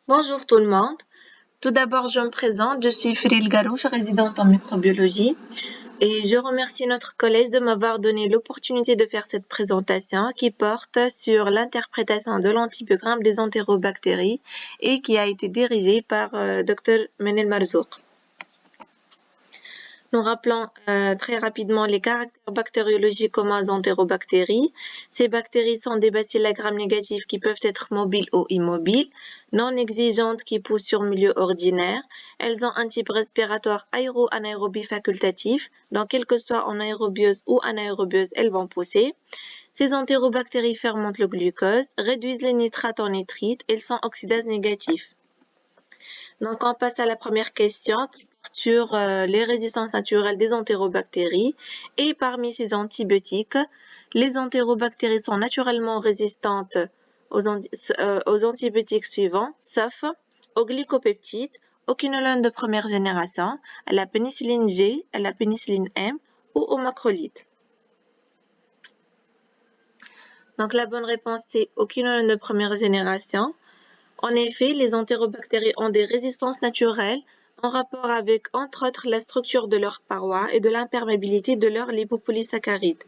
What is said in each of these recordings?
Bonjour tout le monde. Tout d'abord, je me présente. Je suis Fril Garouche, résidente en microbiologie, et je remercie notre collège de m'avoir donné l'opportunité de faire cette présentation qui porte sur l'interprétation de l'antibiogramme des entérobactéries et qui a été dirigée par Dr Menel Marzouk. Nous rappelons très rapidement les caractères bactériologiques communs aux entérobactéries. Ces bactéries sont des bacilles à gram négatifs qui peuvent être mobiles ou immobiles, non exigeantes qui poussent sur milieu ordinaire. Elles ont un type respiratoire aéro-anaérobie facultatif, donc quel que soit en aérobiose ou anaérobiose, elles vont pousser. Ces entérobactéries fermentent le glucose, réduisent les nitrates en nitrites, elles sont oxydases négatifs. Donc, on passe à la première question qui porte sur les résistances naturelles des entérobactéries. Et parmi ces antibiotiques, les entérobactéries sont naturellement résistantes aux antibiotiques suivants, sauf aux glycopeptides, aux quinolones de première génération, à la pénicilline G, à la pénicilline M ou aux macrolides. Donc, la bonne réponse, c'est aux quinolones de première génération. En effet, les entérobactéries ont des résistances naturelles en rapport avec, entre autres, la structure de leurs parois et de l'imperméabilité de leurs lipopolysaccharides,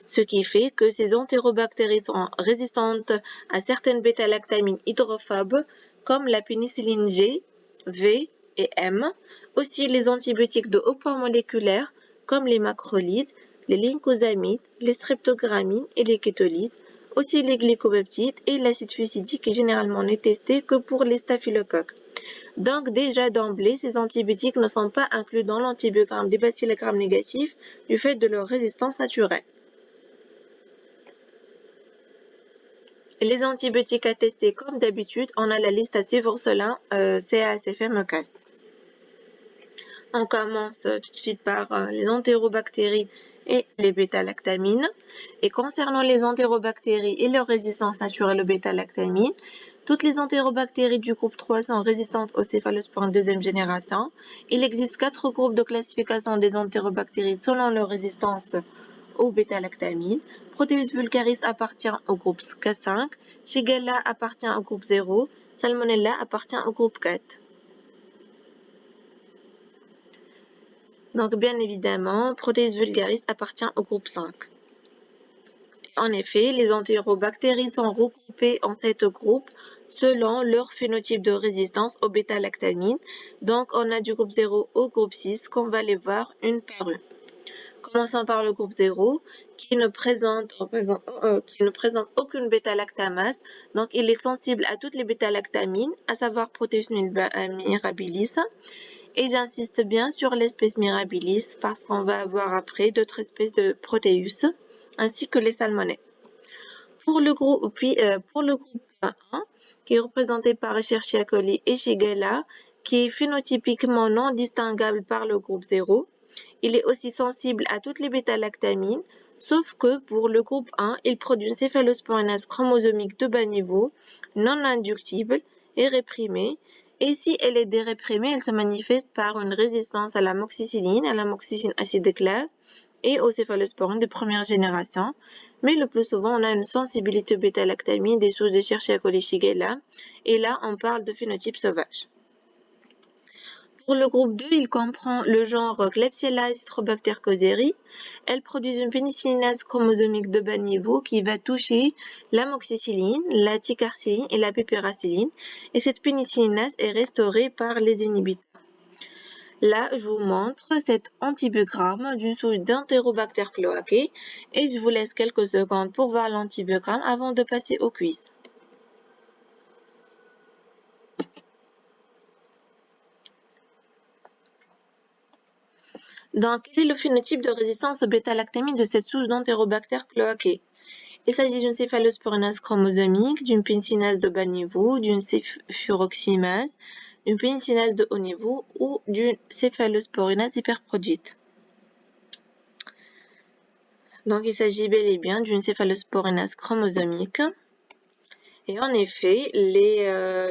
ce qui fait que ces entérobactéries sont résistantes à certaines bêta-lactamines hydrophobes comme la pénicilline G, V et M, aussi les antibiotiques de haut poids moléculaire comme les macrolides, les lyncosamides, les streptogramines et les kétolides, aussi les glycopeptides et l'acide fusidique est généralement n'est testé que pour les staphylocoques. Donc déjà d'emblée, ces antibiotiques ne sont pas inclus dans l'antibiogramme des bacilles à gram négatifs du fait de leur résistance naturelle. Les antibiotiques à tester comme d'habitude, on a la liste à suivre selon CASFM CAS. On commence tout de suite par les entérobactéries et les bêta-lactamines. Et concernant les entérobactéries et leur résistance naturelle aux bêta-lactamines, toutes les entérobactéries du groupe 3 sont résistantes aux céphalosporines deuxième génération. Il existe 4 groupes de classification des entérobactéries selon leur résistance aux bêta-lactamines. Proteus vulgaris appartient au groupe 5, Shigella appartient au groupe 0, Salmonella appartient au groupe 4. Donc, bien évidemment, Proteus vulgaris appartient au groupe 5. En effet, les entérobactéries sont regroupées en 7 groupes selon leur phénotype de résistance aux bêta-lactamines. Donc, on a du groupe 0 au groupe 6 qu'on va les voir une par une. Commençons par le groupe 0 qui ne présente aucune bêta-lactamase. Donc, il est sensible à toutes les bêta-lactamines, à savoir Proteus mirabilis. Et j'insiste bien sur l'espèce mirabilis parce qu'on va avoir après d'autres espèces de Proteus ainsi que les salmonelles. Pour le groupe 1, qui est représenté par Escherichia coli et Shigella, qui est phénotypiquement non distinguable par le groupe 0, il est aussi sensible à toutes les bêta-lactamines, sauf que pour le groupe 1, il produit une céphalosporinase chromosomique de bas niveau, non inductible et réprimée, et si elle est déréprimée, elle se manifeste par une résistance à la moxicilline acide clair et aux céphalosporines de première génération, mais le plus souvent, on a une sensibilité bêta-lactamine des souches de Escherichia coli Shigella, et là, on parle de phénotype sauvage. Pour le groupe 2, il comprend le genre Klebsiella Citrobacter kozeri. Elle produit une pénicillinase chromosomique de bas niveau qui va toucher l'amoxicilline, la ticarcilline et la pépéracilline. Et cette pénicillinase est restaurée par les inhibiteurs. Là, je vous montre cet antibiogramme d'une souche d'Enterobacter cloacae et je vous laisse quelques secondes pour voir l'antibiogramme avant de passer au quiz. Donc, quel est le phénotype de résistance aux bêta-lactamines de cette souche d'Enterobacter cloacae? Il s'agit d'une céphalosporinase chromosomique, d'une pénicillinase de bas niveau, d'une furoximase, d'une pénicillinase de haut niveau ou d'une céphalosporinase hyperproduite. Donc, il s'agit bel et bien d'une céphalosporinase chromosomique. Et en effet,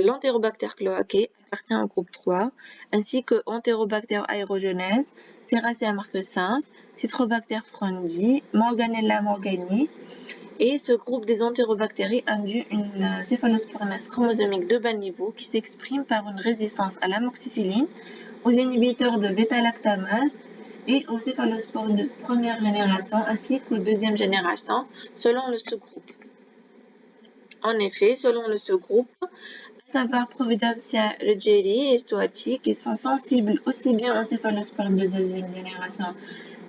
l'Enterobacter cloacae appartient au groupe 3, ainsi que Enterobacter aerogenes, Serratia marcescens, Citrobacter frondi, Morganella morgani Et ce groupe des entérobactéries induit une céphalosporinase chromosomique de bas niveau qui s'exprime par une résistance à l'amoxicilline, aux inhibiteurs de bêta-lactamase et aux céphalosporines de première génération ainsi qu'aux deuxième génération selon le sous-groupe. En effet, selon le sous-groupe, savoir Providencia, Ruggieri et Stoacchi qui sont sensibles aussi bien aux céphalosporines de deuxième génération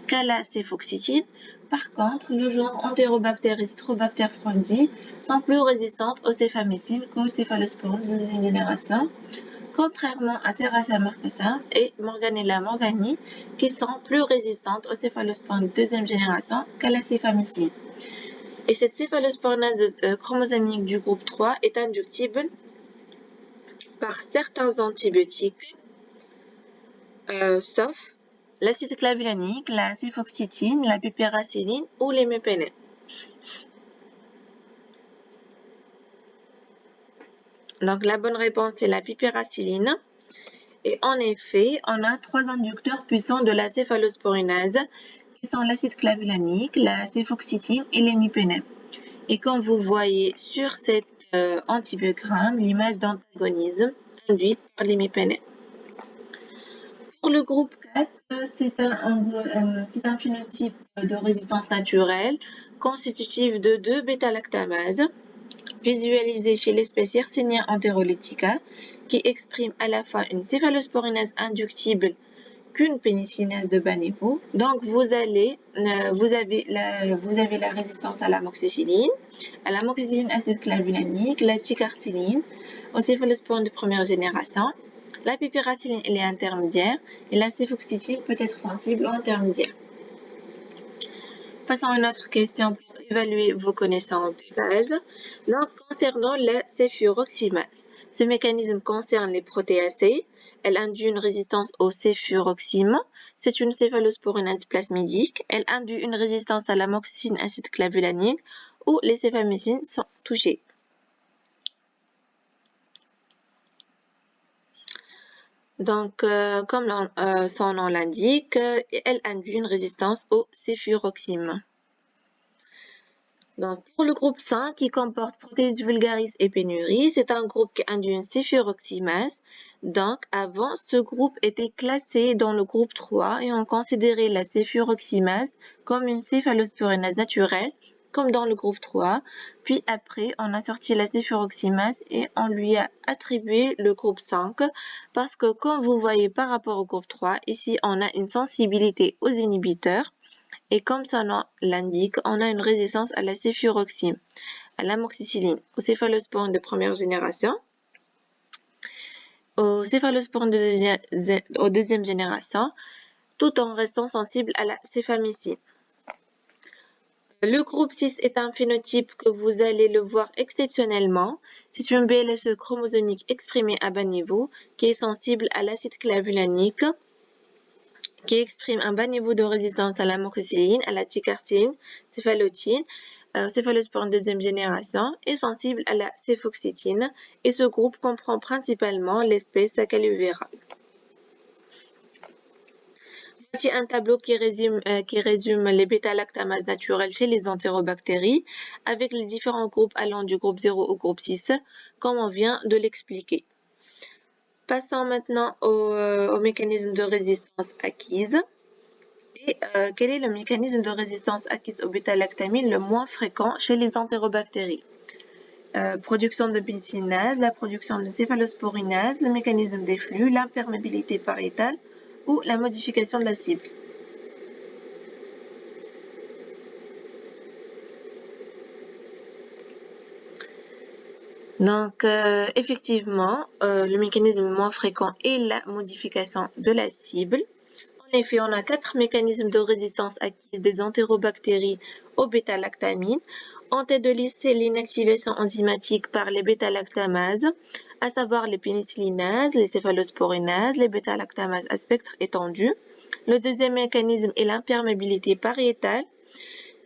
qu'à la céphoxytine. Par contre, le genre Enterobacter Citrobacter fronzi sont plus résistantes aux céphamycines qu'aux céphalosporines de deuxième génération, contrairement à Serratia marcescens et Morganella morgani qui sont plus résistantes aux céphalosporines de deuxième génération qu'à la céphamycine. Et cette céphalosporinase chromosomique du groupe 3 est inductible par certains antibiotiques, sauf l'acide clavulanique, la céphoxytine, la piperacilline ou les l'imipenem. Donc la bonne réponse est la piperacilline. Et en effet, on a 3 inducteurs puissants de la céphalosporinase qui sont l'acide clavulanique, la céphoxytine et l'imipenem. Et comme vous voyez sur cet antibiogramme, l'image d'antagonisme induite par l'imipenem. Pour le groupe 4, c'est un phénotype de résistance naturelle constitutif de 2 bêta-lactamases visualisé chez l'espèce Yersinia enterolytica qui exprime à la fois une céphalosporinase inductible qu'une pénicillinase de bas niveau. Donc vous avez la résistance à l'amoxicilline acide clavulanique, la ticarciline, aux céphalosporines de première génération. La piperacilline elle est intermédiaire et la céphoxytine peut être sensible ou intermédiaire. Passons à une autre question pour évaluer vos connaissances de base. Donc, concernant la céfuroxymase, ce mécanisme concerne les protéacées. Elle induit une résistance au céfuroxime. C'est une céphalosporinase plasmidique. Elle induit une résistance à l'amoxicilline acide clavulanique où les céphamycines sont touchées. Donc, comme son nom l'indique, elle induit une résistance au céfuroxime. Donc, pour le groupe 5 qui comporte Proteus vulgaris et pénurie, c'est un groupe qui induit une céfuroxymase. Donc, avant, ce groupe était classé dans le groupe 3 et on considérait la céfuroxymase comme une céphalosporinase naturelle, comme dans le groupe 3. Puis après, on a sorti la céfuroxymase et on lui a attribué le groupe 5 parce que, comme vous voyez par rapport au groupe 3, ici, on a une sensibilité aux inhibiteurs. Et comme son nom l'indique, on a une résistance à la céfuroxime, à l'amoxicilline, aux céphalosporines de première génération, aux céphalosporines de deuxième génération, tout en restant sensible à la céphamycine. Le groupe 6 est un phénotype que vous allez le voir exceptionnellement. C'est une BLSE chromosomique exprimée à bas niveau qui est sensible à l'acide clavulanique, qui exprime un bas niveau de résistance à l'amoxicilline, à la ticarciline, céphalotine, céphalosporine deuxième génération, est sensible à la céphoxytine, et ce groupe comprend principalement l'espèce Sacaluvera. Voici un tableau qui résume les bêta-lactamases naturelles chez les entérobactéries, avec les différents groupes allant du groupe 0 au groupe 6, comme on vient de l'expliquer. Passons maintenant au mécanisme de résistance acquise. Et quel est le mécanisme de résistance acquise au bêta-lactamine le moins fréquent chez les entérobactéries? Production de pénicillinase, la production de céphalosporinase, le mécanisme des flux, l'imperméabilité pariétale ou la modification de la cible. Donc, effectivement, le mécanisme le moins fréquent est la modification de la cible. En effet, on a 4 mécanismes de résistance acquise des entérobactéries au bêta-lactamine. En tête de liste, c'est l'inactivation enzymatique par les bêta-lactamases, à savoir les pénicillinases, les céphalosporinases, les bêta-lactamases à spectre étendu. Le deuxième mécanisme est l'imperméabilité pariétale,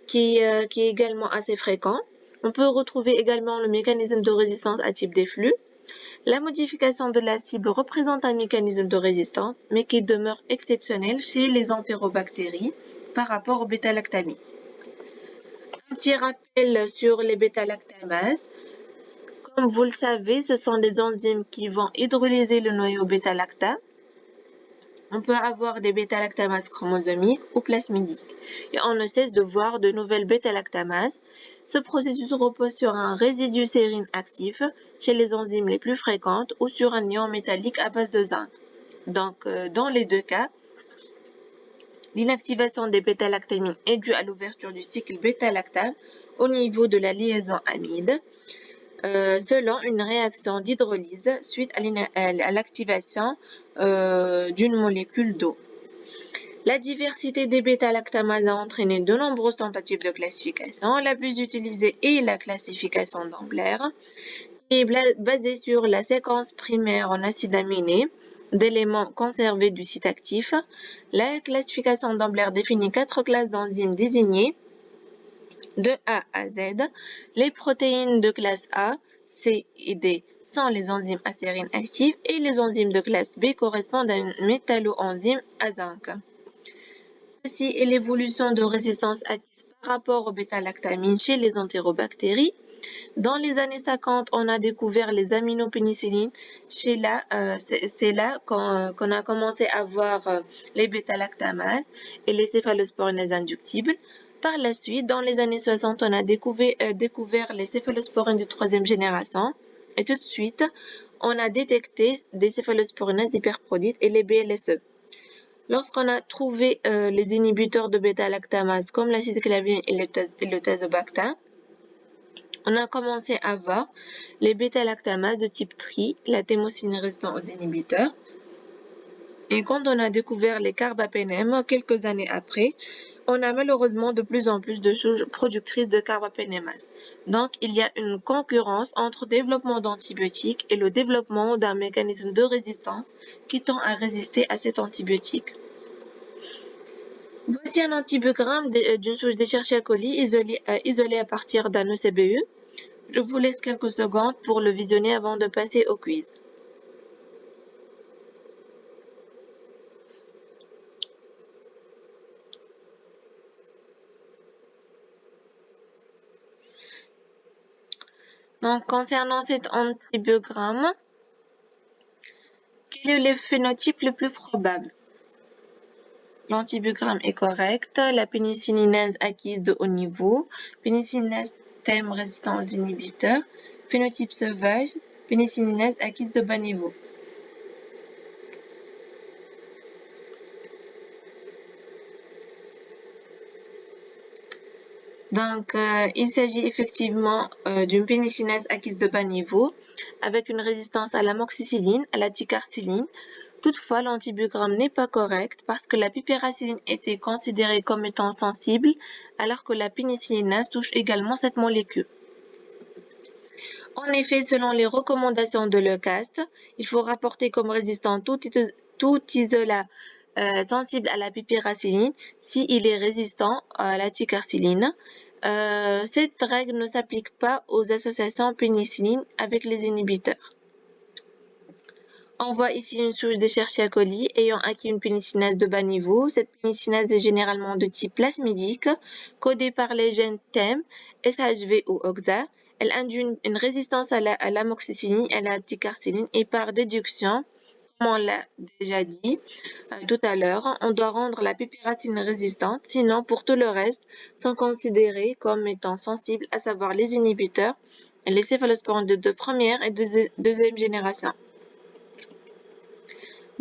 qui est également assez fréquent. On peut retrouver également le mécanisme de résistance à type des flux. La modification de la cible représente un mécanisme de résistance, mais qui demeure exceptionnel chez les entérobactéries par rapport au bêta-lactamine. Un petit rappel sur les bêta-lactamases. Comme vous le savez, ce sont des enzymes qui vont hydrolyser le noyau bêta-lactam. On peut avoir des bêta-lactamases chromosomiques ou plasmidiques et on ne cesse de voir de nouvelles bêta-lactamases. Ce processus repose sur un résidu sérine actif chez les enzymes les plus fréquentes ou sur un ion métallique à base de zinc. Donc, dans les deux cas, l'inactivation des bêta-lactamines est due à l'ouverture du cycle bêta-lactam au niveau de la liaison amide, selon une réaction d'hydrolyse suite à l'activation d'une molécule d'eau. La diversité des bêta-lactamases a entraîné de nombreuses tentatives de classification. La plus utilisée est la classification d'Ambler, qui est basée sur la séquence primaire en acides aminés d'éléments conservés du site actif. La classification d'Ambler définit 4 classes d'enzymes désignées de A à Z. Les protéines de classe A, C et D sont les enzymes acérines actives et les enzymes de classe B correspondent à une métalloenzyme à zinc. Ceci est l'évolution de résistance acquise par rapport aux bêta-lactamines chez les entérobactéries. Dans les années 50, on a découvert les aminopénicillines. C'est là qu'on a commencé à voir les bêta-lactamases et les céphalosporines inductibles. Par la suite, dans les années 60, on a découvert les céphalosporines de troisième génération. Et tout de suite, on a détecté des céphalosporines hyperprodites et les BLSE. Lorsqu'on a trouvé les inhibiteurs de bêta-lactamase comme l'acide clavier et le tazobactam, on a commencé à voir les bêta-lactamases de type tri, la thymosinine résistante aux inhibiteurs. Et quand on a découvert les carbapénèmes, quelques années après, on a malheureusement de plus en plus de souches productrices de carbapénémase. Donc, il y a une concurrence entre le développement d'antibiotiques et le développement d'un mécanisme de résistance qui tend à résister à cet antibiotique. Voici un antibiogramme d'une souche d'Escherichia coli isolée à partir d'un ECBU. Je vous laisse quelques secondes pour le visionner avant de passer au quiz. Donc, concernant cet antibiogramme, quel est le phénotype le plus probable? L'antibiogramme est correct. La pénicillinase acquise de haut niveau, pénicillinase TEM résistant aux inhibiteurs, phénotype sauvage, pénicillinase acquise de bas niveau. Donc, il s'agit effectivement d'une pénicillinase acquise de bas niveau avec une résistance à l'amoxicilline, à la ticarcilline. Toutefois, l'antibiogramme n'est pas correct parce que la piperacilline était considérée comme étant sensible alors que la pénicillinase touche également cette molécule. En effet, selon les recommandations de Lecast, il faut rapporter comme résistant tout isolat sensible à la piperacilline s'il est résistant à la ticarcilline. Cette règle ne s'applique pas aux associations pénicilline avec les inhibiteurs. On voit ici une souche d'Escherichia coli ayant acquis une pénicillinase de bas niveau. Cette pénicillinase est généralement de type plasmidique, codée par les gènes TEM, SHV ou OXA. Elle induit une résistance à l'amoxicilline et à la ticarcilline et par déduction, comme on l'a déjà dit tout à l'heure, on doit rendre la piperacilline résistante, sinon pour tout le reste, sont considérés comme étant sensibles, à savoir les inhibiteurs et les céphalosporines de première et deuxième génération.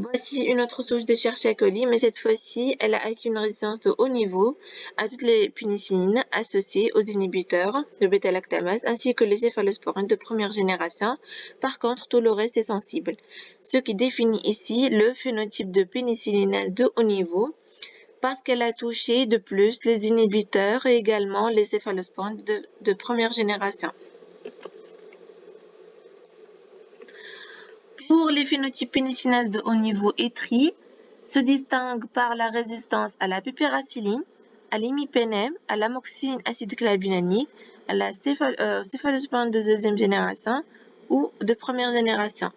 Voici une autre souche d'Escherichia coli, mais cette fois-ci, elle a acquis une résistance de haut niveau à toutes les pénicillines associées aux inhibiteurs de bêta-lactamase ainsi que les céphalosporines de première génération. Par contre, tout le reste est sensible, ce qui définit ici le phénotype de pénicillinase de haut niveau parce qu'elle a touché de plus les inhibiteurs et également les céphalosporines de première génération. Pour les phénotypes pénicillinase de haut niveau et tri, se distinguent par la résistance à la piperacilline, à l'imipénème, à l'amoxicilline acide clavulanique, à la céphalosporine de deuxième génération ou de première génération.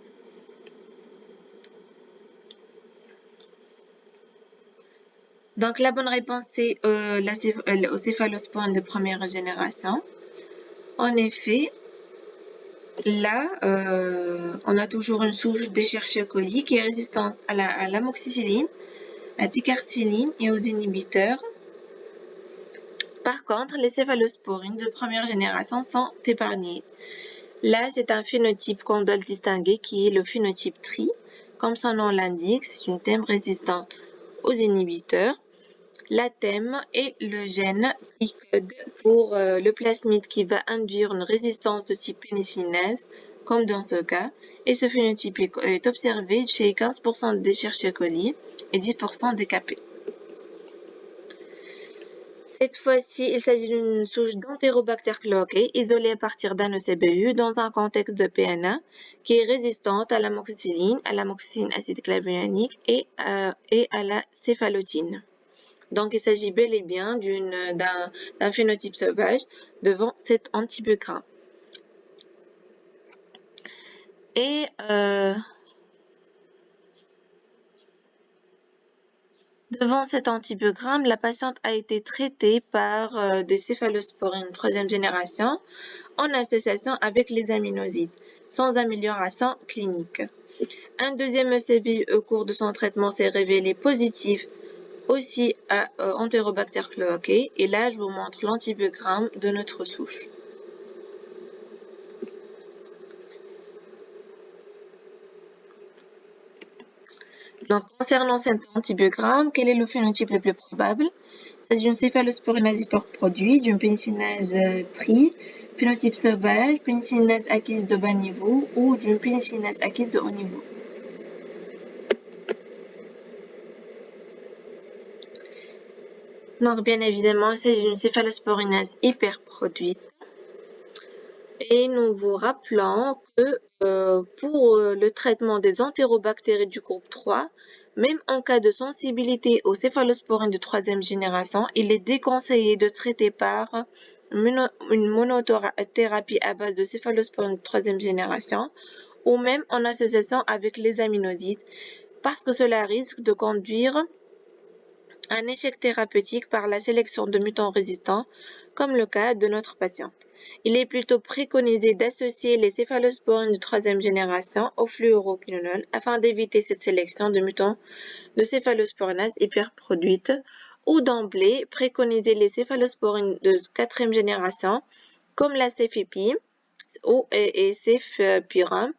Donc, la bonne réponse, c'est aux céphalosporines de première génération. En effet, là, on a toujours une souche d'Escherichia coli qui est résistante à l'amoxicilline, à la ticarcilline et aux inhibiteurs. Par contre, les céphalosporines de première génération sont épargnées. Là, c'est un phénotype qu'on doit distinguer qui est le phénotype TRI. Comme son nom l'indique, c'est une thème résistante aux inhibiteurs. La thème est le gène qui code pour le plasmide qui va induire une résistance de type pénicillinase, comme dans ce cas, et ce phénotype est observé chez 15% des Escherichia coli et 10% des KP. Cette fois-ci, il s'agit d'une souche d'Enterobacter cloacae isolée à partir d'un ECBU dans un contexte de PNA qui est résistante à l'amoxicilline acide clavulanique et à la céphalotine. Donc, il s'agit bel et bien d'un phénotype sauvage devant cet antibiogramme. Et devant cet antibiogramme, la patiente a été traitée par des céphalosporines troisième génération en association avec les aminosides, sans amélioration clinique. Un deuxième ECBU au cours de son traitement s'est révélé positif aussi à Enterobacter cloacae. Et là, je vous montre l'antibiogramme de notre souche. Donc, concernant cet antibiogramme, quel est le phénotype le plus probable? C'est d'une céphalosporinase hyperproduit, d'une pénicillinase tri, phénotype sauvage, pénicillinase acquise de bas niveau ou d'une pénicillinase acquise de haut niveau. Donc, bien évidemment, il s'agit d'une céphalosporinase hyperproduite. Et nous vous rappelons que pour le traitement des entérobactéries du groupe 3, même en cas de sensibilité aux céphalosporines de troisième génération, il est déconseillé de traiter par une monothérapie à base de céphalosporines de troisième génération ou même en association avec les aminosides parce que cela risque de conduire à un échec thérapeutique par la sélection de mutants résistants, comme le cas de notre patiente. Il est plutôt préconisé d'associer les céphalosporines de troisième génération au fluoroquinolone afin d'éviter cette sélection de mutants de céphalosporinase hyperproduite ou d'emblée préconiser les céphalosporines de quatrième génération comme la cefepime et cefpiram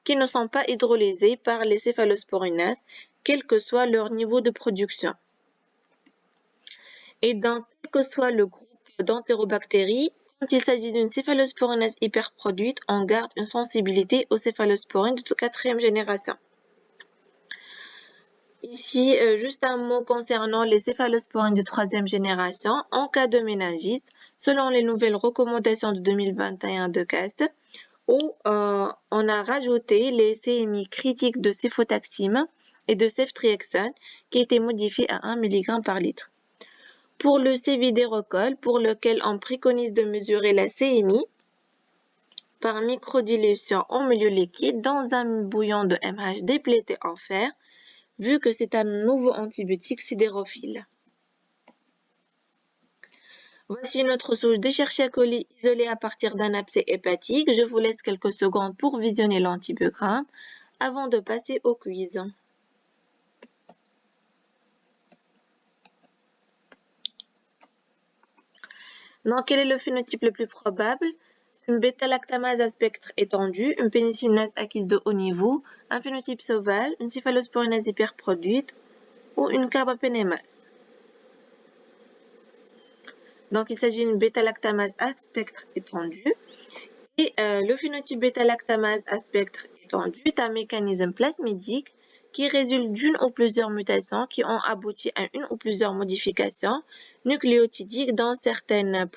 qui ne sont pas hydrolysées par les céphalosporinases quel que soit leur niveau de production. Et dans quel que soit le groupe d'entérobactéries, quand il s'agit d'une céphalosporinase hyperproduite, on garde une sensibilité aux céphalosporines de quatrième génération. Ici, juste un mot concernant les céphalosporines de troisième génération. En cas de méningite, selon les nouvelles recommandations de 2021 de CAST, où on a rajouté les CMI critiques de céfotaxime et de ceftriaxone qui étaient modifiés à 1 mg par litre. Pour le Ceviderocol, pour lequel on préconise de mesurer la CMI par microdilution en milieu liquide dans un bouillon de MH déplété en fer, vu que c'est un nouveau antibiotique sidérophile. Voici notre souche d'Escherichia coli isolée à partir d'un abcès hépatique. Je vous laisse quelques secondes pour visionner l'antibiogramme avant de passer au quiz. Donc, quel est le phénotype le plus probable? C'est une bêta-lactamase à spectre étendu, une pénicillinase acquise de haut niveau, un phénotype sauvage, une céphalosporinase hyperproduite ou une carbapénémase. Donc, il s'agit d'une bêta-lactamase à spectre étendu. Et le phénotype bêta-lactamase à spectre étendu est un mécanisme plasmidique qui résulte d'une ou plusieurs mutations qui ont abouti à une ou plusieurs modifications nucléotidiques dans certaines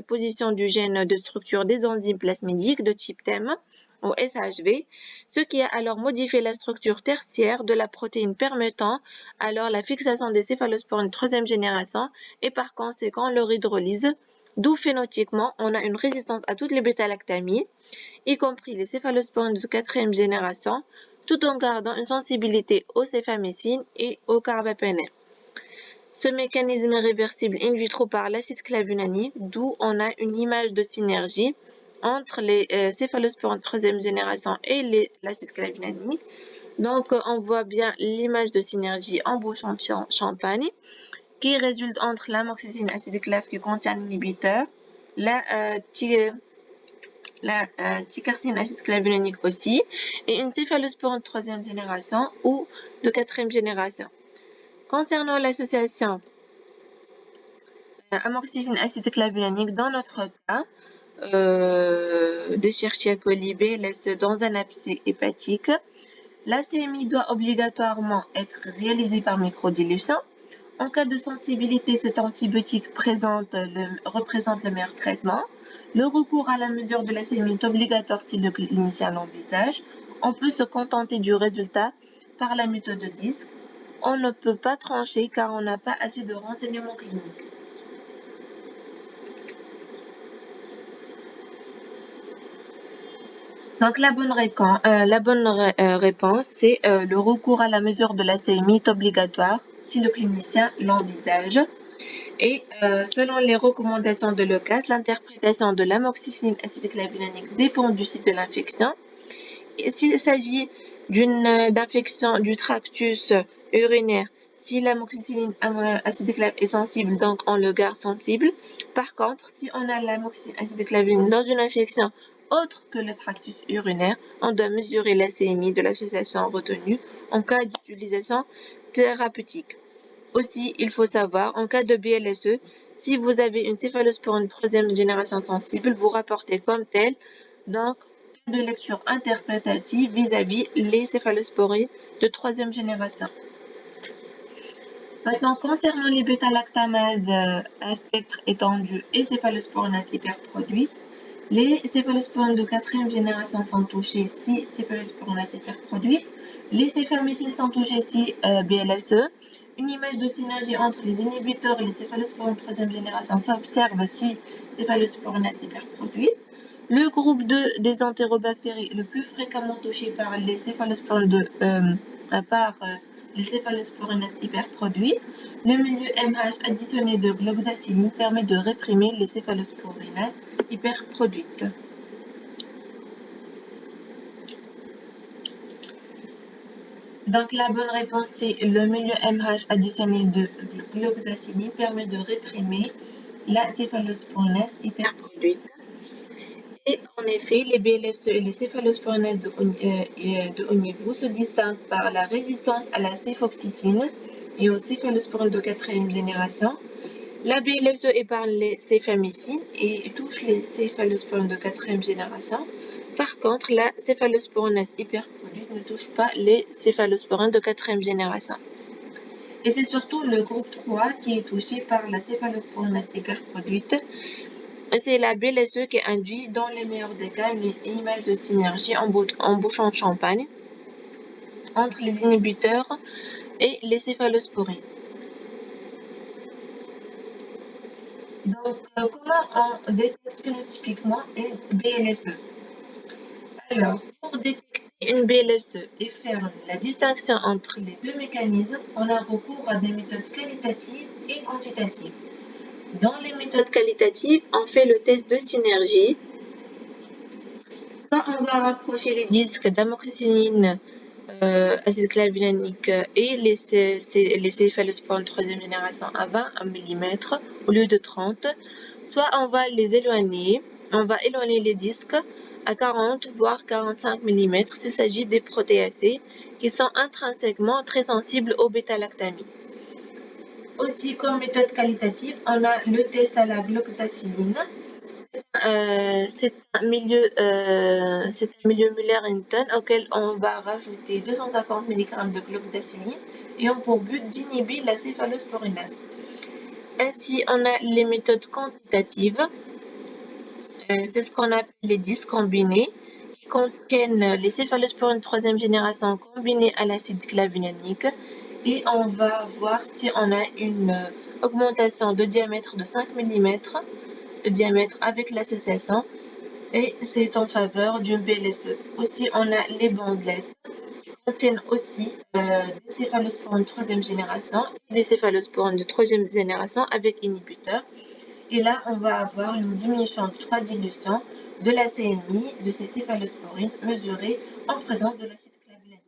positions du gène de structure des enzymes plasmidiques de type TEM ou SHV, ce qui a alors modifié la structure tertiaire de la protéine permettant alors la fixation des céphalosporines de troisième génération et par conséquent leur hydrolyse, d'où phénotypiquement on a une résistance à toutes les bêta-lactamies, y compris les céphalosporines de quatrième génération, tout en gardant une sensibilité aux céphamycines et au carbapénèmes. Ce mécanisme est réversible in vitro par l'acide clavulanique, d'où on a une image de synergie entre les céphalosporins de troisième génération et l'acide clavulanique. Donc, on voit bien l'image de synergie en bouchon de champagne qui résulte entre l'amoxicilline acide clave qui contient un inhibiteur, la ticarcine acide clavulanique aussi, et une céphalosporine de troisième génération ou de quatrième génération. Concernant l'association amoxicilline acide clavulanique, dans notre cas, d'Escherichia coli BLSE dans un abcès hépatique, la CMI doit obligatoirement être réalisée par microdilution. En cas de sensibilité, cet antibiotique représente le meilleur traitement. Le recours à la mesure de la CMI est obligatoire si le clinicien l'envisage. On peut se contenter du résultat par la méthode de disque. On ne peut pas trancher car on n'a pas assez de renseignements cliniques. Donc la bonne réponse, c'est le recours à la mesure de la CMI est obligatoire si le clinicien l'envisage. Et selon les recommandations de l'OCAT, l'interprétation de l'amoxicilline acide clavulanique dépend du site de l'infection. S'il s'agit d'infection du tractus urinaire, si l'amoxicilline acide clave est sensible, donc on le garde sensible. Par contre, si on a l'amoxicilline acide clavulanique dans une infection autre que le tractus urinaire, on doit mesurer la CMI de l'association retenue en cas d'utilisation thérapeutique. Aussi, il faut savoir, en cas de BLSE, si vous avez une céphalosporine de troisième génération sensible, vous rapportez comme tel, donc, de lecture interprétative vis-à-vis les céphalosporines de troisième génération. Maintenant, concernant les bêta-lactamases à spectre étendu et céphalosporines hyperproduites, les céphalosporines de quatrième génération sont touchées si céphalosporines hyperproduites. Les céphalmécines sont touchées si BLSE. Une image de synergie entre les inhibiteurs et les céphalosporines de troisième génération s'observe si céphalosporines hyperproduites. Le groupe 2 des entérobactéries est le plus fréquemment touché par les céphalosporines hyperproduites. Le milieu MH additionné de gloxacilline permet de réprimer les céphalosporines hyperproduites. Donc la bonne réponse c'est le milieu MH additionné de gloxacilline permet de réprimer la céphalosporine hyperproduite. Et en effet, les BLSE et les céphalosporines de haut niveau se distinguent par la résistance à la céfoxytine et aux céphalosporines de quatrième génération. La BLSE épargne les céphamycines et touche les céphalosporines de quatrième génération. Par contre, la céphalosporine hyperproduite ne touche pas les céphalosporines de quatrième génération. Et c'est surtout le groupe 3 qui est touché par la céphalosporine hyperproduite. C'est la BLSE qui induit, dans les meilleurs des cas, une image de synergie en bouchon de champagne entre les inhibiteurs et les céphalosporines. Donc, comment on détecte phénotypiquement une BLSE? Alors, pour détecter une BLSE et faire la distinction entre les deux mécanismes, on a recours à des méthodes qualitatives et quantitatives. Dans les méthodes qualitatives, on fait le test de synergie. Soit on va rapprocher les disques d'amoxicilline acide clavulanique et les céphalosporines de troisième génération à 20 mm au lieu de 30. Soit on va les éloigner, on va éloigner les disques à 40 voire 45 mm s'il s'agit des protéacées qui sont intrinsèquement très sensibles au bêta-lactamine. Aussi, comme méthode qualitative, on a le test à la gloxacilline. C'est un milieu Muller-Hinton auquel on va rajouter 250 mg de gloxacilline et ont pour but d'inhiber la céphalosporinase. Ainsi, on a les méthodes quantitatives. C'est ce qu'on appelle les disques combinés qui contiennent les céphalosporines de troisième génération combinées à l'acide clavulanique. Et on va voir si on a une augmentation de diamètre de 5 mm de diamètre avec l'association et c'est en faveur d'une BLSE. Aussi, on a les bandelettes qui contiennent aussi des céphalosporines troisième génération et des céphalosporines de troisième génération avec inhibiteurs. Et là, on va avoir une diminution de 3 dilutions de la CNI de ces céphalosporines mesurées en présence de l'acide clavulanique.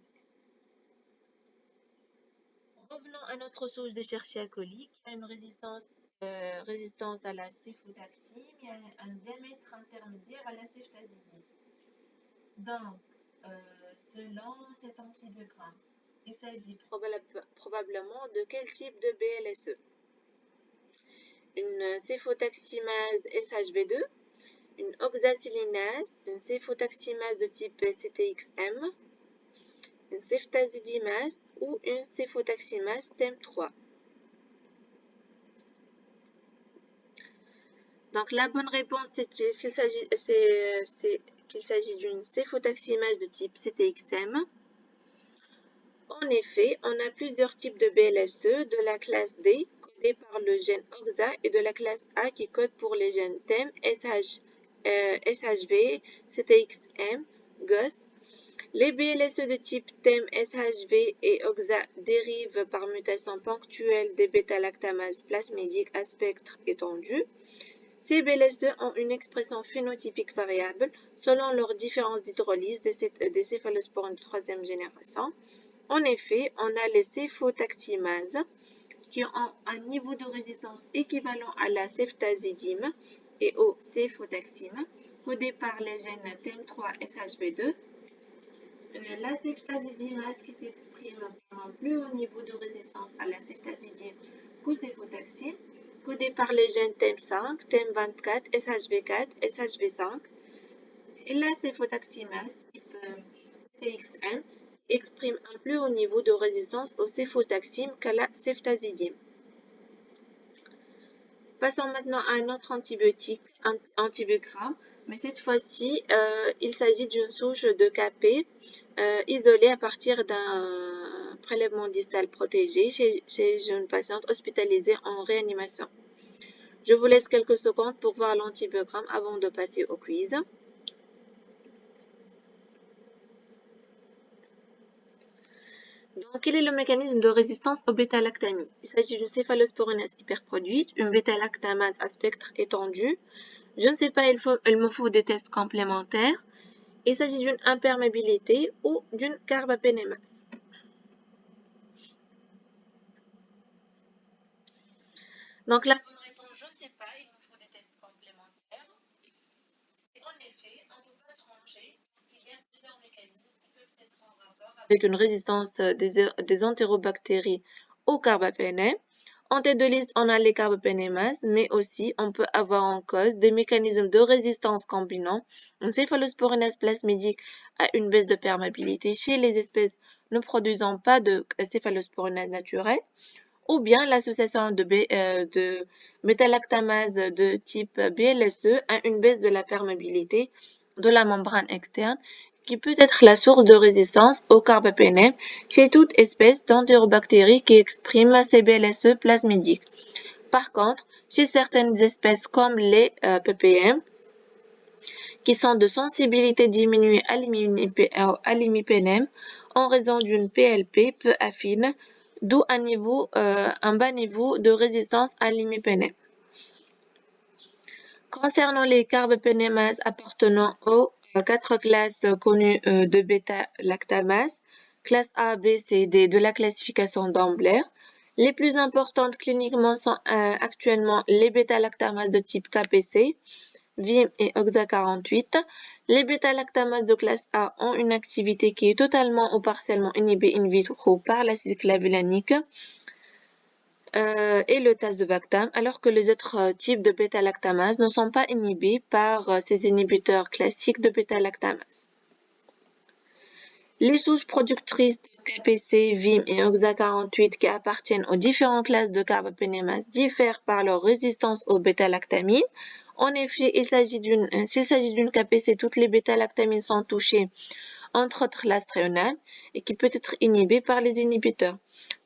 Revenons à notre souche de Escherichia coli qui a une résistance à la céfotaxime et un diamètre intermédiaire à la ceftazidime. Donc, selon cet antibiogramme, il s'agit probablement de quel type de BLSE? Une céfotaximase SHV2, une oxacylinase, une céfotaximase de type CTXM, une ceftazidimase ou une céfotaximase TEM3. Donc la bonne réponse c'est qu'il s'agit d'une céfotaximase de type CTXM. En effet, on a plusieurs types de BLSE, de la classe D, codée par le gène OXA, et de la classe A qui code pour les gènes TEM, SHV, CTXM, GOS. Les BLSE de type TEM, SHV et OXA dérivent par mutation ponctuelle des bêta-lactamases plasmidiques à spectre étendu. Ces BLSE ont une expression phénotypique variable selon leur différence d'hydrolyse des céphalosporines de troisième génération. En effet, on a les céfotaximases qui ont un niveau de résistance équivalent à la ceftazidime et au céfotaxime, codé par les gènes TEM3-SHB2. La ceftazidimase qui s'exprime par un plus haut niveau de résistance à la ceftazidime qu'au céfotaxime, codé par les gènes TEM5, TEM24, SHV4, SHV5. Et la céfotaximase type TXM exprime un plus haut niveau de résistance au céfotaxime qu'à la ceftazidime. Passons maintenant à un autre antibiogramme, mais cette fois-ci, il s'agit d'une souche de KP isolée à partir d'un prélèvement distal protégé chez une patiente hospitalisée en réanimation. Je vous laisse quelques secondes pour voir l'antibiogramme avant de passer au quiz. Donc, quel est le mécanisme de résistance au bêta-lactamine? Il s'agit d'une céphalosporinase hyperproduite, une bêta-lactamase à spectre étendu. Je ne sais pas, il me faut des tests complémentaires. Il s'agit d'une imperméabilité ou d'une carbapénémase. Donc, la bonne réponse, je ne sais pas, il me faut des tests complémentaires. Et en effet, on ne peut pas trancher parce qu'il y a plusieurs mécanismes qui peuvent être en rapport avec une résistance des entérobactéries au carbapénème. En tête de liste, on a les carbapénémases, mais aussi on peut avoir en cause des mécanismes de résistance combinant une céphalosporinase plasmidique à une baisse de perméabilité chez les espèces ne produisant pas de céphalosporinase naturelle, ou bien l'association de métallactamase de type BLSE à une baisse de la perméabilité de la membrane externe qui peut être la source de résistance au carbapénème chez toute espèce d'entérobactéries qui expriment ces BLSE plasmidiques. Par contre, chez certaines espèces comme les ppm, qui sont de sensibilité diminuée à l'imipénème en raison d'une PLP peu affine, d'où un bas niveau de résistance à l'imipénème. Concernant les carbapénémases appartenant aux 4 classes connues de bêta-lactamase, classe A, B, C, D de la classification d'Ambler, les plus importantes cliniquement sont actuellement les bêta-lactamases de type KPC, VIM et OXA48. Les bêta-lactamases de classe A ont une activité qui est totalement ou partiellement inhibée in vitro par l'acide clavulanique et le tazobactam, alors que les autres types de bêta-lactamases ne sont pas inhibés par ces inhibiteurs classiques de bêta-lactamase. Les souches productrices de KPC, VIM et OXA48 qui appartiennent aux différentes classes de carbapénémase diffèrent par leur résistance aux bêta-lactamines. En effet, s'il s'agit d'une KPC, toutes les bêta-lactamines sont touchées, entre autres l'astréonam, et qui peut être inhibée par les inhibiteurs.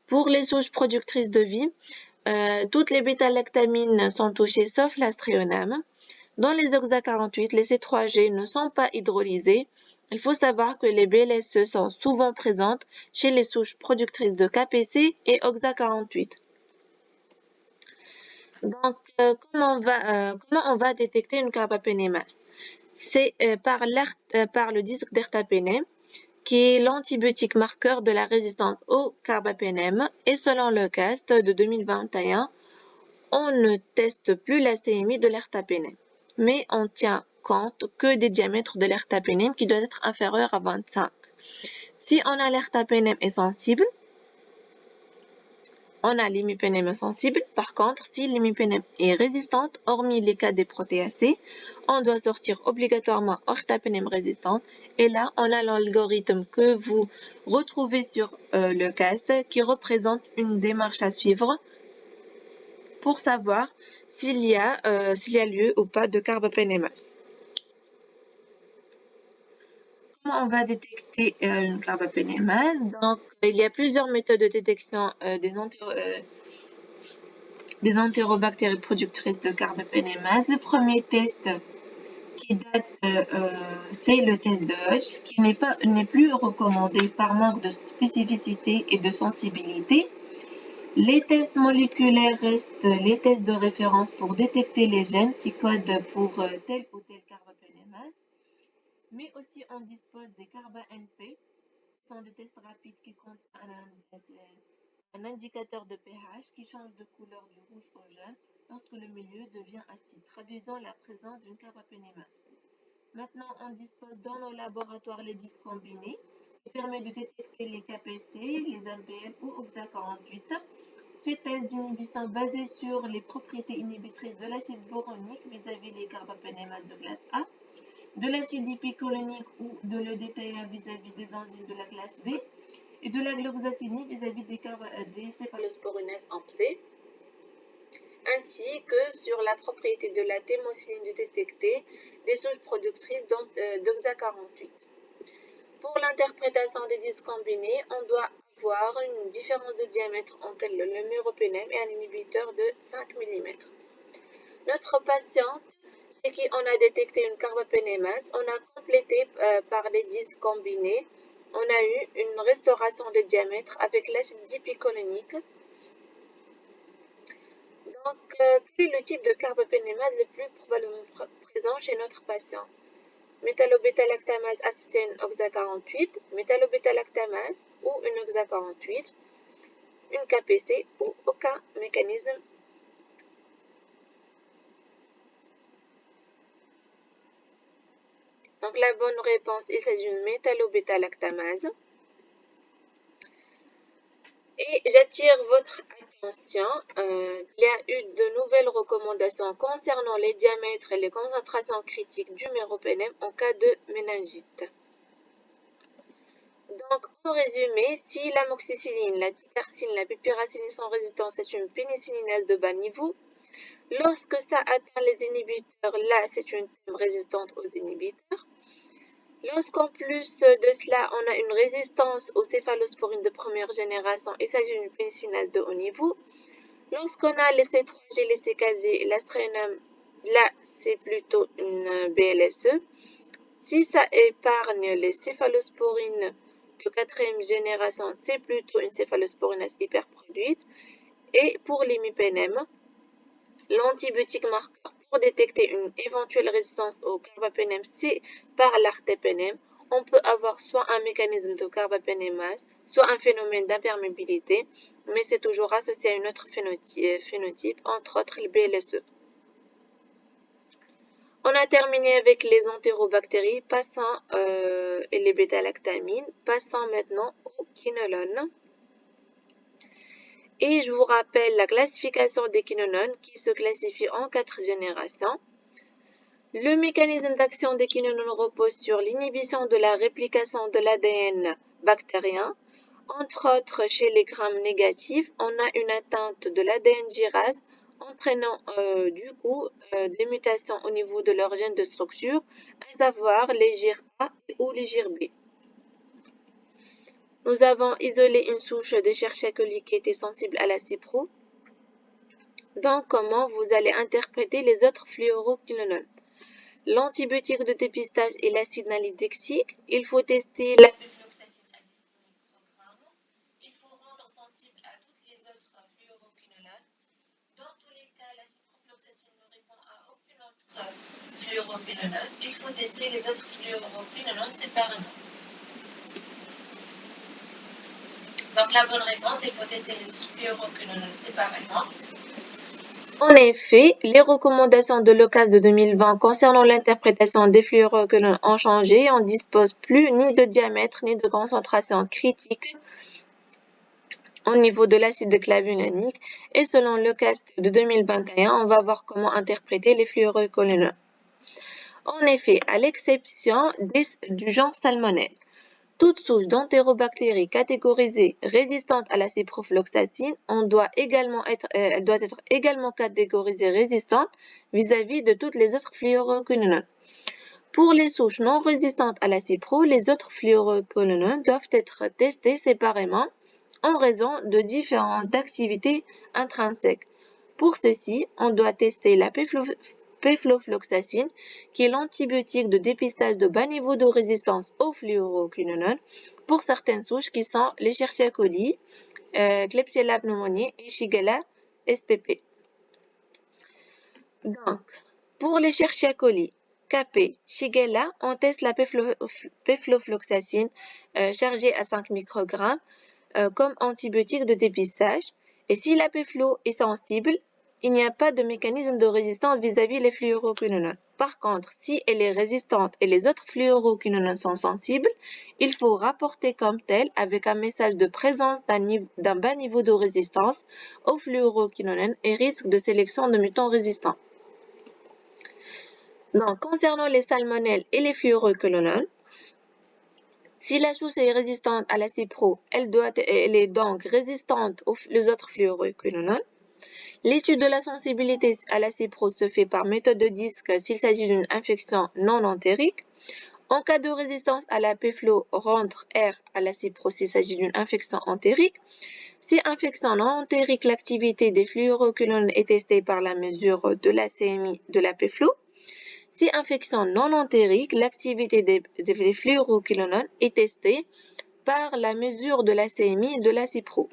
Pour les souches productrices de VIM, toutes les bêta-lactamines sont touchées sauf l'astréonam. Dans les oxa48, les C3G ne sont pas hydrolysés. Il faut savoir que les BLSE sont souvent présentes chez les souches productrices de KPC et oxa48. Donc, comment on va détecter une carbapénémase? C'est par le disque d'ertapenem, qui est l'antibiotique marqueur de la résistance au carbapénème. Et selon le CAST de 2021, on ne teste plus la CMI de l'ertapenem, mais on tient compte que des diamètres de l'ertapenem qui doivent être inférieurs à 25. Si on a l'ertapenem est sensible, on a l'imipenem sensible. Par contre, si l'imipenem est résistante, hormis les cas des protéacées, on doit sortir obligatoirement ertapenem résistante. Et là, on a l'algorithme que vous retrouvez sur le CAST qui représente une démarche à suivre pour savoir s'il y a lieu ou pas de carbapénémase. Comment on va détecter une carbapénémase? Donc, il y a plusieurs méthodes de détection des entérobactéries productrices de carbapénémase. Le premier test qui date, c'est le test de Hodge, qui n'est plus recommandé par manque de spécificité et de sensibilité. Les tests moléculaires restent les tests de référence pour détecter les gènes qui codent pour telle ou telle carbapénémase. Mais aussi, on dispose des carba-NP, qui sont des tests rapides qui contiennent un indicateur de pH qui change de couleur du rouge au jaune lorsque le milieu devient acide, traduisant la présence d'une carbapénémase. Maintenant, on dispose dans nos laboratoires les disques combinés, qui permet de détecter les KPC, les LBL ou oxa48. Ces tests d'inhibition basés sur les propriétés inhibitrices de l'acide boronique vis-à-vis des carbapénémases de classe A, de l'acide épicolonique ou de l'EDTA vis-à-vis des enzymes de la classe B, et de la gloxacine vis-à-vis des céphalosporinases en C, ainsi que sur la propriété de la thémocyline de détecter des souches productrices d'oxa48. Pour l'interprétation des disques combinés, on doit avoir une différence de diamètre entre le méropenem et un inhibiteur de 5 mm. Notre patiente, chez qui on a détecté une carbapénémase, on a complété par les disques combinés. On a eu une restauration de diamètre avec l'acide dipicolonique. Donc, quel est le type de carbapénémase le plus probablement présent chez notre patient? Métallobêta-lactamase associée à une oxa48, métallobêta-lactamase ou une oxa48, une KPC ou aucun mécanisme. Donc la bonne réponse, il s'agit d'une métallobêta-lactamase. Et j'attire votre attention, il y a eu de nouvelles recommandations concernant les diamètres et les concentrations critiques du méropenem en cas de méningite. Donc, en résumé, si l'amoxicilline, la ticarcine, la pipiracine sont résistantes, c'est une pénicillinase de bas niveau. Lorsque ça atteint les inhibiteurs, là, c'est une résistante aux inhibiteurs. Lorsqu'en plus de cela, on a une résistance aux céphalosporines de première génération, il s'agit d'une pénicillinase de haut niveau. Lorsqu'on a les C3G, les CKG et l'astréonème, là, c'est plutôt une BLSE. Si ça épargne les céphalosporines de quatrième génération, c'est plutôt une céphalosporinase hyperproduite. Et pour l'imipenem, l'antibiotique marqueur pour détecter une éventuelle résistance au carbapénème, c'est par l'artepenem. On peut avoir soit un mécanisme de carbapénémase, soit un phénomène d'imperméabilité, mais c'est toujours associé à un autre phénotype, entre autres le BLSE. On a terminé avec les entérobactéries et les bêta-lactamines, passant maintenant au quinolone. Et je vous rappelle la classification des quinonones qui se classifie en 4 générations. Le mécanisme d'action des quinonones repose sur l'inhibition de la réplication de l'ADN bactérien. Entre autres, chez les grammes négatifs, on a une atteinte de l'ADN gyrase entraînant du coup des mutations au niveau de leur gène de structure, à savoir les GIR A ou les GIR B. Nous avons isolé une souche d'Escherichia coli qui était sensible à la cipro. Donc, comment vous allez interpréter les autres fluoroquinones? l'antibiotique de dépistage et l'acide nalidixique. Il faut tester la pufloxacine à 10 microgrammes. Il faut rendre sensible à toutes les autres fluoroquinolones. Dans tous les cas, la ciprofloxacine ne répond à aucune autre fluoroquinolone. Il faut tester les autres fluoroquinolones séparément. Donc la bonne réponse, il faut tester les autres fluoroquinolones séparément. En effet, les recommandations de l'OCAS de 2020 concernant l'interprétation des fluoroquinolones ont changé. On ne dispose plus ni de diamètre ni de concentration critique au niveau de l'acide clavulanique. Et selon l'OCAS de 2021, on va voir comment interpréter les fluoroquinolones. En effet, à l'exception du genre Salmonelle, toute souche d'entérobactéries catégorisée résistante à la ciprofloxacine, elle doit être également catégorisée résistante vis-à-vis de toutes les autres fluoroquinolones. Pour les souches non résistantes à la cipro, les autres fluoroquinolones doivent être testées séparément en raison de différences d'activité intrinsèques. Pour ceci, on doit tester la peflofloxacine, qui est l'antibiotique de dépistage de bas niveau de résistance aux fluoroquinolones pour certaines souches qui sont les Escherichia coli, Klebsiella pneumoniae et Shigella spp. Donc, pour les Escherichia coli, KP, Shigella, on teste la peflofloxacine chargée à 5 microgrammes comme antibiotique de dépistage. Et si la peflo est sensible, il n'y a pas de mécanisme de résistance vis-à-vis les fluoroquinolones. Par contre, si elle est résistante et les autres fluoroquinolones sont sensibles, il faut rapporter comme tel avec un message de présence d'un bas niveau de résistance aux fluoroquinolones et risque de sélection de mutants résistants. Donc, concernant les salmonelles et les fluoroquinolones, si la souche est résistante à la cipro, elle est donc résistante aux autres fluoroquinolones. L'étude de la sensibilité à la cipro se fait par méthode de disque s'il s'agit d'une infection non entérique. En cas de résistance à la peflo, rentre R à la cipro s'il s'agit d'une infection entérique. Si infection non entérique, l'activité des fluoroquinolones est testée par la mesure de la CMI de la peflo. Si infection non entérique, l'activité des fluoroquinolones est testée par la mesure de la CMI de la cipro.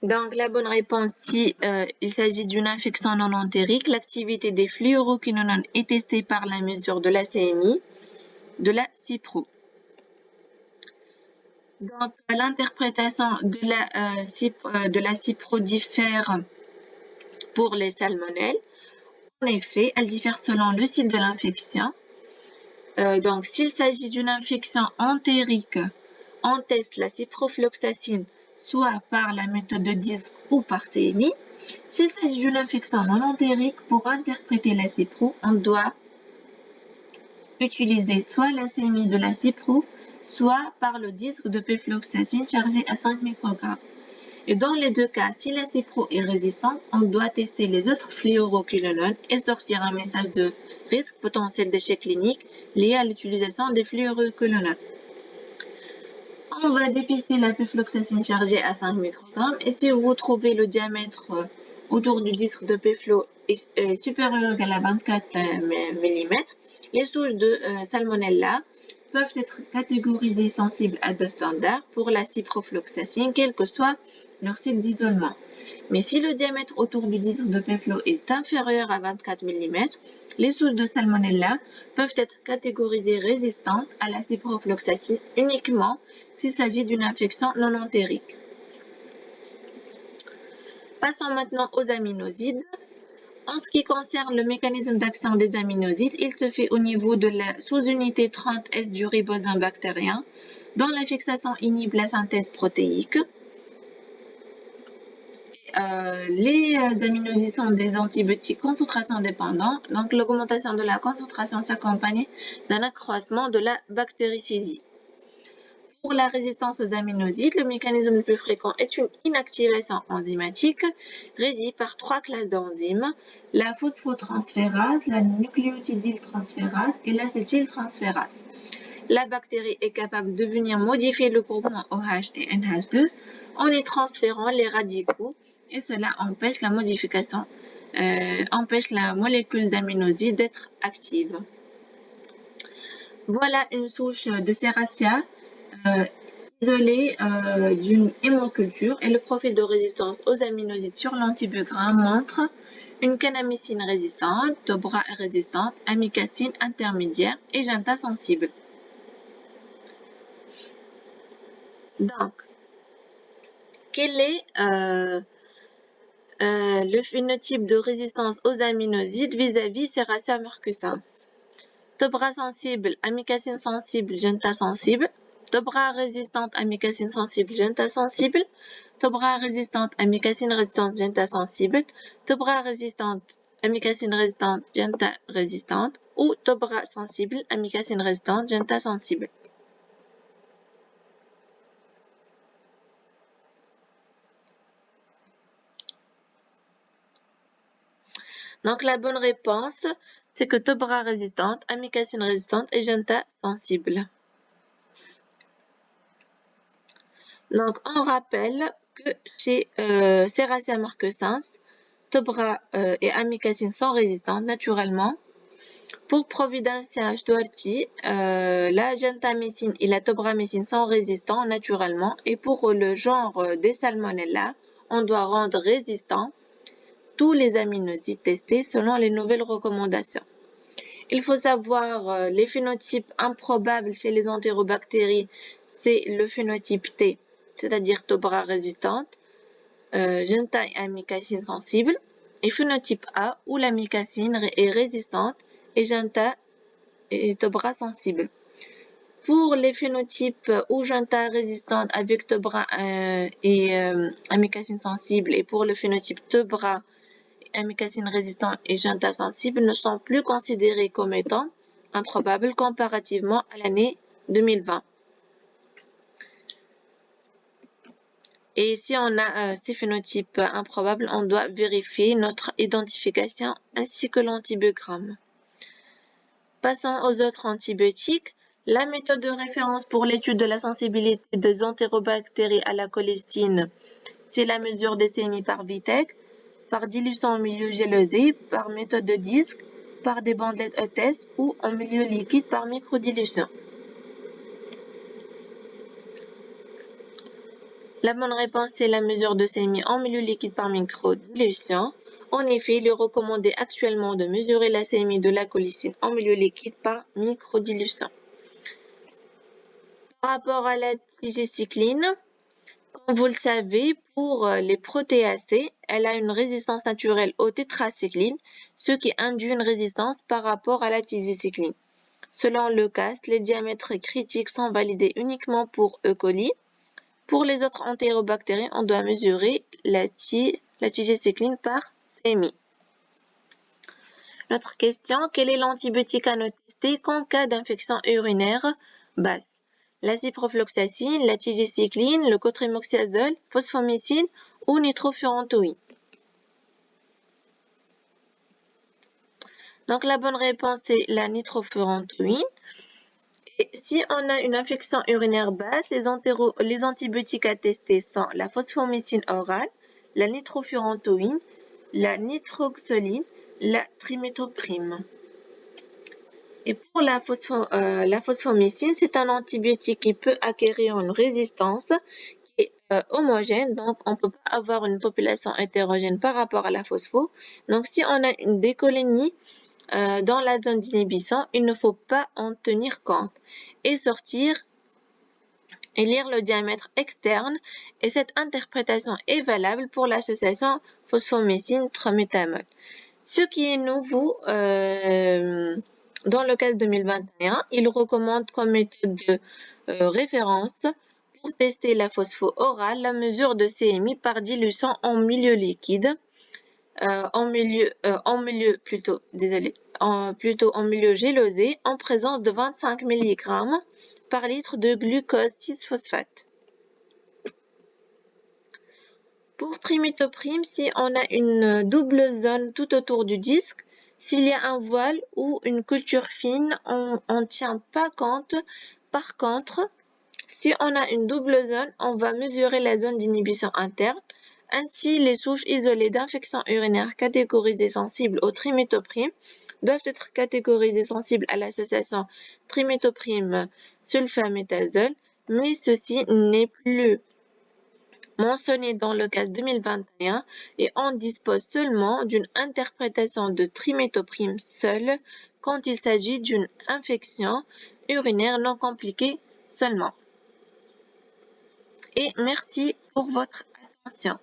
Donc, la bonne réponse, si il s'agit d'une infection non entérique, l'activité des fluoroquinolones est testée par la mesure de la CMI de la cipro. Donc, l'interprétation de la cipro diffère pour les salmonelles. En effet, elle diffère selon le site de l'infection. Donc, s'il s'agit d'une infection entérique, on teste la ciprofloxacine soit par la méthode de disque ou par CMI. S'il s'agit d'une infection non entérique, pour interpréter la cipro, on doit utiliser soit la CMI de la cipro, soit par le disque de pefloxacine chargé à 5 microgrammes. Et dans les deux cas, si la cipro est résistante, on doit tester les autres fluoroquinolones et sortir un message de risque potentiel d'échec clinique lié à l'utilisation des fluoroquinolones. On va dépister la pefloxacine chargée à 5 microgrammes et si vous trouvez le diamètre autour du disque de peflo est supérieur ou égal à 24 mm, les souches de salmonella peuvent être catégorisées sensibles à deux standards pour la ciprofloxacine, quel que soit leur site d'isolement. Mais si le diamètre autour du disque de peflo est inférieur à 24 mm, les souches de salmonella peuvent être catégorisées résistantes à la ciprofloxacine uniquement s'il s'agit d'une infection non entérique. Passons maintenant aux aminosides. En ce qui concerne le mécanisme d'action des aminosides, il se fait au niveau de la sous-unité 30S du ribosome bactérien, dont la fixation inhibe la synthèse protéique. Les aminosides sont des antibiotiques concentration dépendants, donc l'augmentation de la concentration s'accompagne d'un accroissement de la bactéricidie. Pour la résistance aux aminosides, le mécanisme le plus fréquent est une inactivation enzymatique régie par trois classes d'enzymes, la phosphotransférase, la nucléotidyltransférase et l'acétyltransférase. la bactérie est capable de venir modifier le groupement OH et NH2 en y transférant les radicaux et cela empêche la modification, empêche la molécule d'aminoside d'être active. Voilà une souche de Serratia isolée d'une hémoculture et le profil de résistance aux aminosides sur l'antibiogramme montre une kanamycine résistante, dobra résistante, amikacine intermédiaire et Genta sensible. Donc, quel est le phénotype de résistance aux aminosides vis-à-vis Serratia mercuscens? Dobra sensible, amikacine sensible, Genta sensible. Dobra résistante, amikacine sensible, Genta sensible. Dobra résistante, amikacine résistante, Genta sensible. Dobra résistante, amikacine résistante, Genta résistante. Ou Dobra sensible, amikacine résistante, Genta sensible. Donc la bonne réponse, c'est que Dobra résistante, amikacine résistante et Genta sensible. Donc on rappelle que chez Serratia mercuscens, Dobra et amikacine sont résistantes naturellement. Pour Providencia Duarty, la gentamycine et la tobramycine sont résistants naturellement. Et pour le genre des Salmonella, on doit rendre résistants tous les aminosides testés selon les nouvelles recommandations. Il faut savoir les phénotypes improbables chez les entérobactéries, c'est le phénotype T, c'est-à-dire Dobra résistante, Genta et amikacine sensible, et phénotype A où l'amicacine est résistante et Genta et Dobra sensible. Pour les phénotypes où Genta résistante avec Dobra et amikacine sensible, et pour le phénotype Dobra amikacine résistante et Genta sensible ne sont plus considérés comme étant improbables comparativement à l'année 2020. Et si on a ces phénotypes improbables, on doit vérifier notre identification ainsi que l'antibiogramme. Passons aux autres antibiotiques. La méthode de référence pour l'étude de la sensibilité des entérobactéries à la colistine, c'est la mesure des CMI par Vitek, par dilution en milieu gélosé, par méthode de disque, par des bandelettes E-test ou en milieu liquide par microdilution. La bonne réponse, c'est la mesure de CMI en milieu liquide par microdilution. En effet, il est recommandé actuellement de mesurer la CMI de la colistine en milieu liquide par microdilution. Par rapport à la tigecycline, comme vous le savez, pour les protéacées, elle a une résistance naturelle aux tétracyclines, ce qui induit une résistance par rapport à la tigecycline. Selon le CAST, les diamètres critiques sont validés uniquement pour E. coli. Pour les autres entérobactéries, on doit mesurer la tigecycline par CMI. Notre question, quel est l'antibiotique à tester qu'en cas d'infection urinaire basse? La ciprofloxacine, la tigecycline, le cotrimoxazole, phosphomycine ou nitrofurantoïne. Donc la bonne réponse est la nitrofurantoïne. Et si on a une infection urinaire basse, les antibiotiques à tester sont la phosphomycine orale, la nitrofurantoïne, la nitroxoline, la trimethoprim. Et pour la phosphomycine, c'est un antibiotique qui peut acquérir une résistance qui est homogène, donc on ne peut pas avoir une population hétérogène par rapport à la phospho. Donc si on a une décolonies dans la zone d'inhibition, il ne faut pas en tenir compte et sortir et lire le diamètre externe, et cette interprétation est valable pour l'association phosphomycine-trométamol. Ce qui est nouveau dans le cas 2021, il recommande comme méthode de référence pour tester la phospho orale la mesure de CMI par dilution en milieu liquide, plutôt en milieu gélosé en présence de 25 mg par litre de glucose 6-phosphate. Pour trimethoprim, si on a une double zone tout autour du disque, S'il y a un voile ou une culture fine, on ne tient pas compte. Par contre, si on a une double zone, on va mesurer la zone d'inhibition interne. Ainsi, les souches isolées d'infections urinaires catégorisées sensibles au trimethoprim doivent être catégorisées sensibles à l'association trimethoprim-sulfamétazole, mais ceci n'est plus mentionné dans le cas 2021 et on dispose seulement d'une interprétation de trimethoprim seul quand il s'agit d'une infection urinaire non compliquée seulement. Et merci pour votre attention.